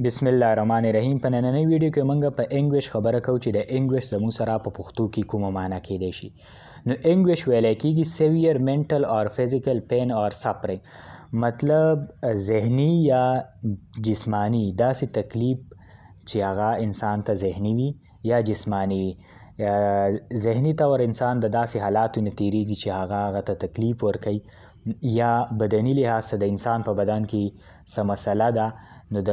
بسم الله الرحمن الرحیم. په نننۍ ویډیو کې موږ په انګلیش خبره کوو چې د انګلیش زموږ سره په پښتو کې کومه معنی کېدای شي. نو انګلیش ویلی کېږي سیویر منټل اور فزیکل پین اور سفرینګ، مطلب ذهني یا جسمانی داسې تکلیف چې هغه انسان ته ذهني وي یا جسمانی وي. ذهني طور انسان د داسې حالاتو نه تیریږي چې هغه ته تکلیف ورکوي، یا بدني لحاظ د انسان په بدن کې څه مسله ده، نو د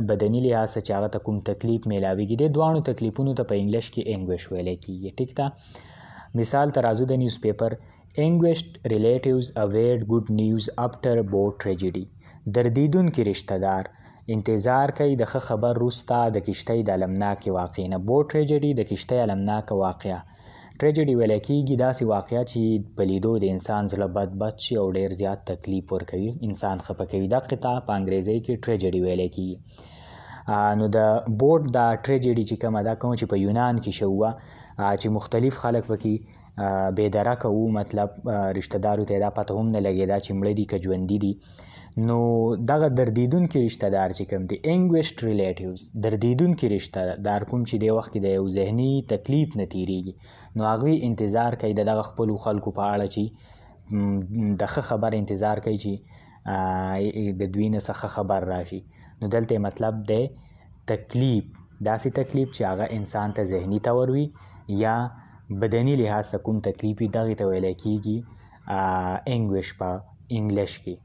بدني لحاظ چې هغه ته کوم تکلیف میلاویږي، د دواړو تکلیفونو ته په انګلیش کې انګویش ویلی کېږي. ټیک ده. مثال ته راځو د نیوز پیپر. انګویشډ ریلیټیوز اویډ ګډ نیوز افټر بوټ ټریجډي. دردیدونکي رشته دار انتظار کوي د ښه خبر وروسته د کشتۍ د المناکې واقعې نه. بوټ ټریجډي د کشتۍ المناکه واقعه. ټریجډي ویلی کېږي داسې واقعه چې په لیدو د انسان زړه بد شي او ډیر زیات تکلیف ورکوي، انسان خفه کوي. دا قطعه په انګریزۍ کې ټریجډي ویلی کېږي. نو د بوټ دا ټریجډي چې کومه ده، کوم چې په یونان کې شوه، چې مختلف خلک پکې بېدرکه وو، مطلب رشته دارو ته دا پته هم نه لګېده چې مړه دي که ژوندي دي. نو دغه دردیدونکي رشته دار چې کوم دي، انګویشډ ریلیټیوز، دردیدونکي رشته دار کوم چې دی وخت کې د یو ذهني تکلیف نه تیریږي، نو هغوی انتظار کوي د دغه خپلو خلکو په اړه چې د ښه خبر انتظار کوي چې د دوی نه څه ښه خبر راشي. نو دلته مطلب دی تکلیف، داسې تکلیف چې هغه انسان ته ذهني طور وي یا بدني لحاظ کوم تکلیف وي، دغې ته ویلی کېږي انګویش په انګلیش کې.